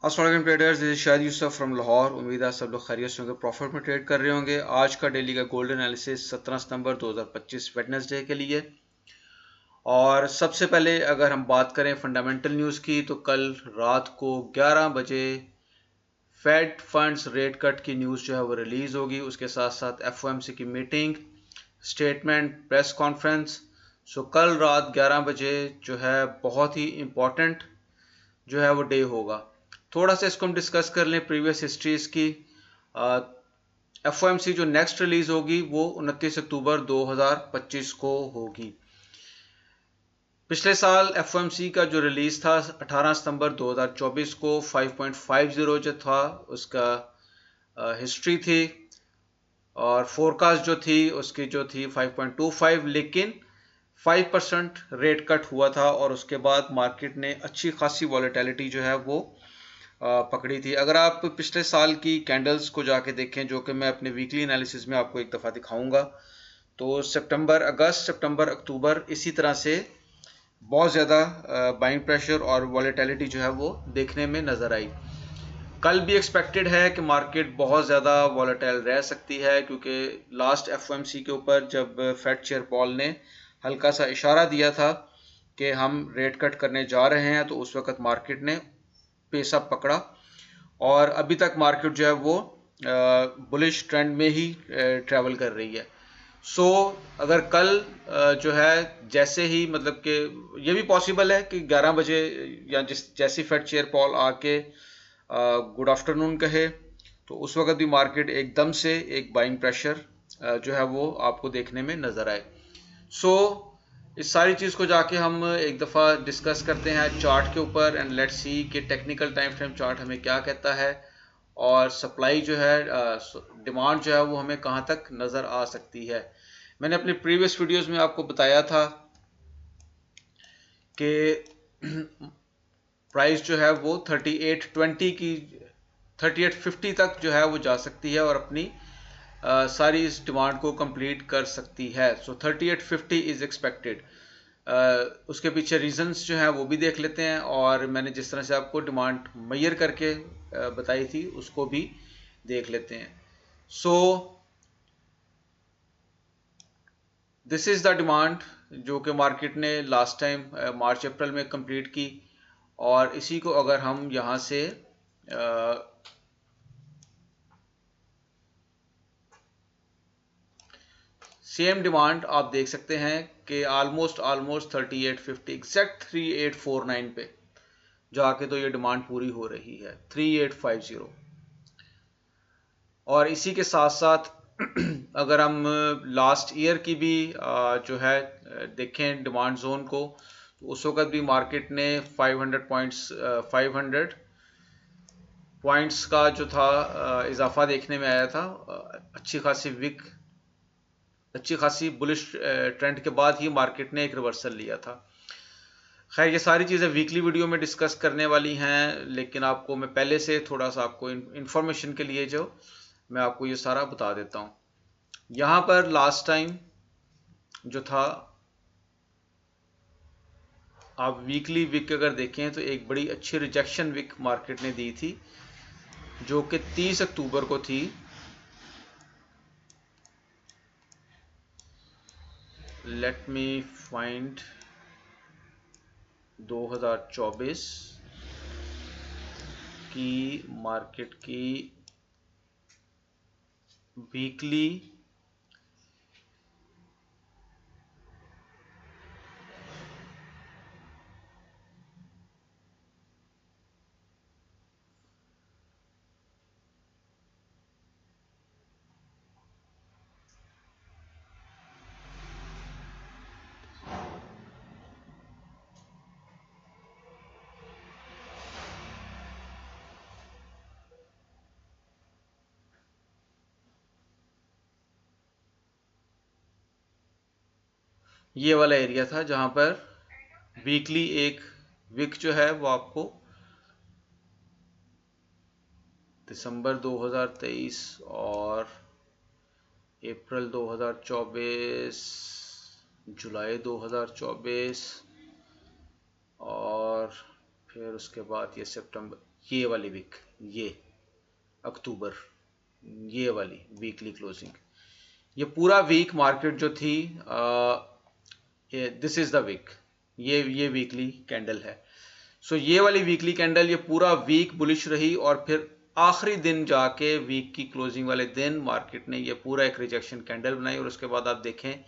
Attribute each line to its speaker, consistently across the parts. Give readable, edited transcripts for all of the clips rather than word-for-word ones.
Speaker 1: अस्सलाम traders, this is Shahid Yusuf from Lahore. उम्मीद है सब लोग खैरियत से होंगे, प्रॉफिट में ट्रेड कर रहे होंगे। आज का डेली का गोल्ड एनालिसिस 17 सितंबर 2025 वेडनेसडे के लिए। और सबसे पहले अगर हम बात करें फंडामेंटल न्यूज़ की, तो कल रात को 11 बजे फेड फंड्स रेट कट की न्यूज़ जो है वो रिलीज़ होगी। उसके साथ साथ एफओएमसी की मीटिंग, स्टेटमेंट, प्रेस कॉन्फ्रेंस। सो कल रात 11 बजे जो है बहुत ही इम्पोर्टेंट जो है वो डे होगा। थोड़ा सा इसको हम डिस्कस कर लें प्रीवियस हिस्ट्रीज की। एफओएमसी जो नेक्स्ट रिलीज होगी वो 29 अक्टूबर 2025 को होगी। पिछले साल एफओएमसी का जो रिलीज था 18 सितंबर 2024 को 5.50 जो था उसका हिस्ट्री थी, और फोरकास्ट जो थी उसकी जो थी 5.25, लेकिन 5% रेट कट हुआ था और उसके बाद मार्केट ने अच्छी खासी वॉलेटिलिटी जो है वो पकड़ी थी। अगर आप पिछले साल की कैंडल्स को जाके देखें, जो कि मैं अपने वीकली एनालिसिस में आपको एक दफ़ा दिखाऊंगा, तो सितंबर, अगस्त, सितंबर, अक्टूबर इसी तरह से बहुत ज़्यादा बाइंग प्रेशर और वॉलेटिलिटी जो है वो देखने में नज़र आई। कल भी एक्सपेक्टेड है कि मार्केट बहुत ज़्यादा वॉलेटाइल रह सकती है, क्योंकि लास्ट एफओएमसी के ऊपर जब फेड चेयर पॉल ने हल्का सा इशारा दिया था कि हम रेट कट करने जा रहे हैं, तो उस वक्त मार्केट ने पेस अप पकड़ा और अभी तक मार्केट जो है वो बुलिश ट्रेंड में ही ट्रैवल कर रही है। सो अगर कल जो है जैसे ही, मतलब कि ये भी पॉसिबल है कि 11 बजे या जैसी फेड चेयर पॉल आके गुड आफ्टरनून कहे, तो उस वक्त भी मार्केट एकदम से एक बाइंग प्रेशर जो है वो आपको देखने में नज़र आए। सो इस सारी चीज़ को जाके हम एक दफ़ा डिस्कस करते हैं चार्ट के ऊपर, एंड लेट्स सी कि टेक्निकल टाइम फ्रेम चार्ट हमें क्या कहता है, और सप्लाई जो है, डिमांड जो है वो हमें कहाँ तक नज़र आ सकती है। मैंने अपने प्रीवियस वीडियोस में आपको बताया था कि प्राइस जो है वो 3820 की 3850 तक जो है वो जा सकती है और अपनी सारी इस डिमांड को कंप्लीट कर सकती है। सो 3850 इज एक्सपेक्टेड। उसके पीछे रीजंस जो हैं वो भी देख लेते हैं, और मैंने जिस तरह से आपको डिमांड मैयर करके बताई थी उसको भी देख लेते हैं। So this is the demand जो कि मार्केट ने लास्ट टाइम मार्च अप्रैल में कंप्लीट की, और इसी को अगर हम यहाँ से सेम डिमांड आप देख सकते हैं कि ऑलमोस्ट 3850 एग्जैक्ट 3849 पे जाके तो ये डिमांड पूरी हो रही है, 3850। और इसी के साथ साथ अगर हम लास्ट ईयर की भी जो है देखें डिमांड जोन को, तो उस वक्त भी मार्केट ने 500 पॉइंट्स का जो था इजाफा देखने में आया था। अच्छी खासी बुलिश ट्रेंड के बाद ही मार्केट ने एक रिवर्सल लिया था। खैर, ये सारी चीज़ें वीकली वीडियो में डिस्कस करने वाली हैं, लेकिन आपको मैं पहले से थोड़ा सा आपको इन्फॉर्मेशन के लिए जो मैं आपको ये सारा बता देता हूँ। यहाँ पर लास्ट टाइम जो था, आप वीकली विक अगर देखें तो एक बड़ी अच्छी रिजेक्शन विक मार्केट ने दी थी, जो कि 30 अक्टूबर को थी। लेट मी फाइंड 2024 की मार्केट की वीकली ये वाला एरिया था जहां पर वीकली एक विक जो है वो आपको दिसंबर 2023 और अप्रैल 2024, जुलाई 2024, और फिर उसके बाद ये ये वाली वीक, ये अक्टूबर, ये वाली वीकली क्लोजिंग, ये पूरा वीक मार्केट जो थी, दिस इज द वीक, ये वीकली कैंडल है। सो ये वाली वीकली कैंडल ये पूरा वीक बुलिश रही और फिर आखिरी दिन जाके वीक की क्लोजिंग वाले दिन मार्केट ने ये पूरा एक रिजेक्शन कैंडल बनाई और उसके बाद आप देखें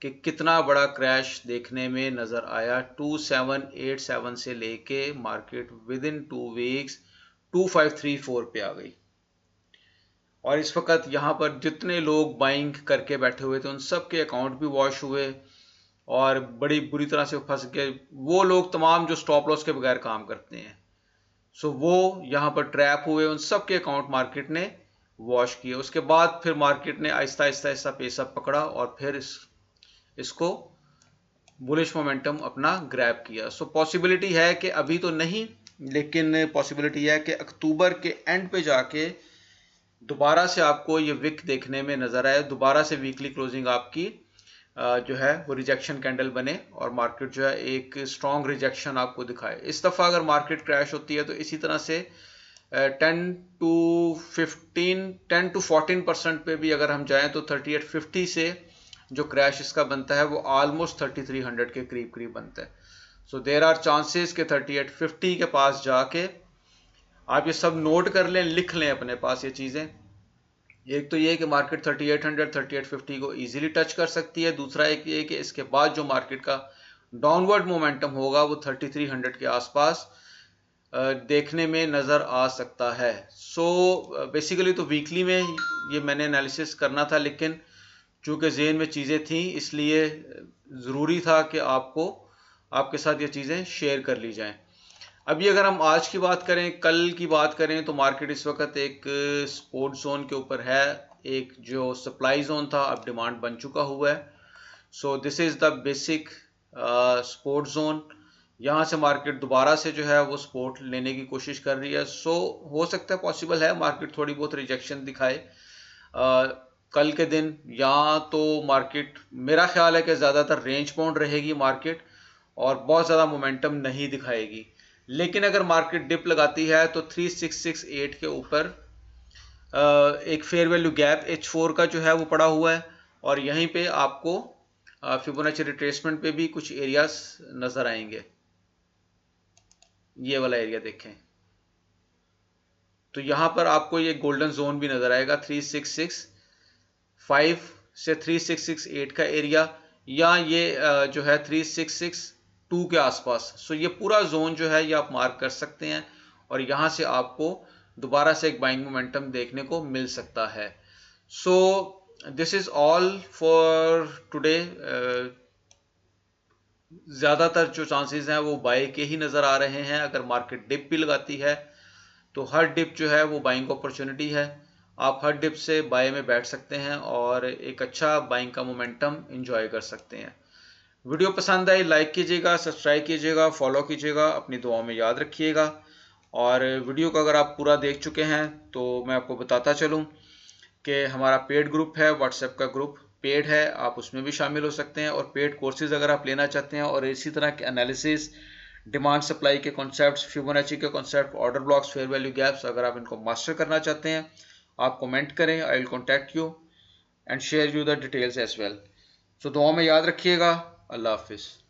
Speaker 1: कि कितना बड़ा क्रैश देखने में नजर आया। 2787 से लेके मार्केट विद इन 2 वीक्स 2534 पे आ गई और इस वक्त यहाँ पर जितने लोग बाइंग करके बैठे हुए थे उन सब के अकाउंट भी वॉश हुए और बड़ी बुरी तरह से फंस गए वो लोग तमाम जो स्टॉप लॉस के बगैर काम करते हैं। सो वो यहाँ पर ट्रैप हुए, उन सब के अकाउंट मार्केट ने वॉश किए। उसके बाद फिर मार्केट ने आहिस्ता आहिस्ता आहिस्ता पेस अप पकड़ा और फिर इसको बुलिश मोमेंटम अपना ग्रैब किया। सो पॉसिबिलिटी है कि अभी तो नहीं, लेकिन पॉसिबिलिटी है कि अक्टूबर के एंड पे जाके दोबारा से आपको ये विक देखने में नजर आए, दोबारा से वीकली क्लोजिंग आपकी जो है वो रिजेक्शन कैंडल बने और मार्केट जो है एक स्ट्रॉन्ग रिजेक्शन आपको दिखाए। इस दफ़ा अगर मार्केट क्रैश होती है तो इसी तरह से 10 to 14% पे भी अगर हम जाएं तो 3850 से जो क्रैश इसका बनता है वो ऑलमोस्ट 3300 के करीब करीब बनता है। सो देयर आर चांसेस के 3850 के पास जाके आप ये सब नोट कर लें, लिख लें अपने पास ये चीज़ें। एक तो ये कि मार्केट 3800 3850 को इजीली टच कर सकती है, दूसरा एक ये कि इसके बाद जो मार्केट का डाउनवर्ड मोमेंटम होगा वो 3300 के आसपास देखने में नज़र आ सकता है। सो बेसिकली तो वीकली में ये मैंने एनालिसिस करना था, लेकिन चूँकि ज़हन में चीज़ें थी इसलिए ज़रूरी था कि आपके साथ ये चीज़ें शेयर कर ली जाएं। अभी अगर हम आज की बात करें, कल की बात करें, तो मार्केट इस वक्त एक सपोर्ट जोन के ऊपर है। एक जो सप्लाई जोन था अब डिमांड बन चुका हुआ है। So this is the basic support zone. यहाँ से मार्केट दोबारा से जो है वो सपोर्ट लेने की कोशिश कर रही है। सो हो सकता है, पॉसिबल है मार्केट थोड़ी बहुत रिजेक्शन दिखाए कल के दिन, या तो मार्केट, मेरा ख्याल है कि ज़्यादातर रेंज बाउंड रहेगी मार्केट और बहुत ज़्यादा मोमेंटम नहीं दिखाएगी। लेकिन अगर मार्केट डिप लगाती है तो 3668 के ऊपर एक फेयर वैल्यू गैप H4 का जो है वो पड़ा हुआ है और यहीं पे आपको फिबोनाची रिट्रेसमेंट पे भी कुछ एरियाज नजर आएंगे। ये वाला एरिया देखें तो यहाँ पर आपको ये गोल्डन जोन भी नजर आएगा, 3665 से 3668 का एरिया, या ये जो है 3662 के आसपास। सो ये पूरा जोन जो है ये आप मार्क कर सकते हैं और यहाँ से आपको दोबारा से एक बाइंग मोमेंटम देखने को मिल सकता है। So this is all for today. ज़्यादातर जो चांसेस हैं वो बाय के ही नज़र आ रहे हैं। अगर मार्केट डिप भी लगाती है तो हर डिप जो है वो बाइंग अपॉर्चुनिटी है, आप हर डिप से बाय में बैठ सकते हैं और एक अच्छा बाइंग का मोमेंटम एंजॉय कर सकते हैं। वीडियो पसंद आई लाइक कीजिएगा, सब्सक्राइब कीजिएगा, फॉलो कीजिएगा, अपनी दुआओं में याद रखिएगा। और वीडियो को अगर आप पूरा देख चुके हैं तो मैं आपको बताता चलूँ कि हमारा पेड ग्रुप है, व्हाट्सएप का ग्रुप पेड है, आप उसमें भी शामिल हो सकते हैं। और पेड कोर्सेज अगर आप लेना चाहते हैं और इसी तरह के एनालिसिस, डिमांड सप्लाई के कॉन्सेप्ट्स, फिबोनाची के concept, order blocks, fair value gaps, अगर आप इनको मास्टर करना चाहते हैं आप कमेंट करें, I will contact you and share you the details as well. So दुआ में याद रखिएगा। अल्लाह हाफिज़।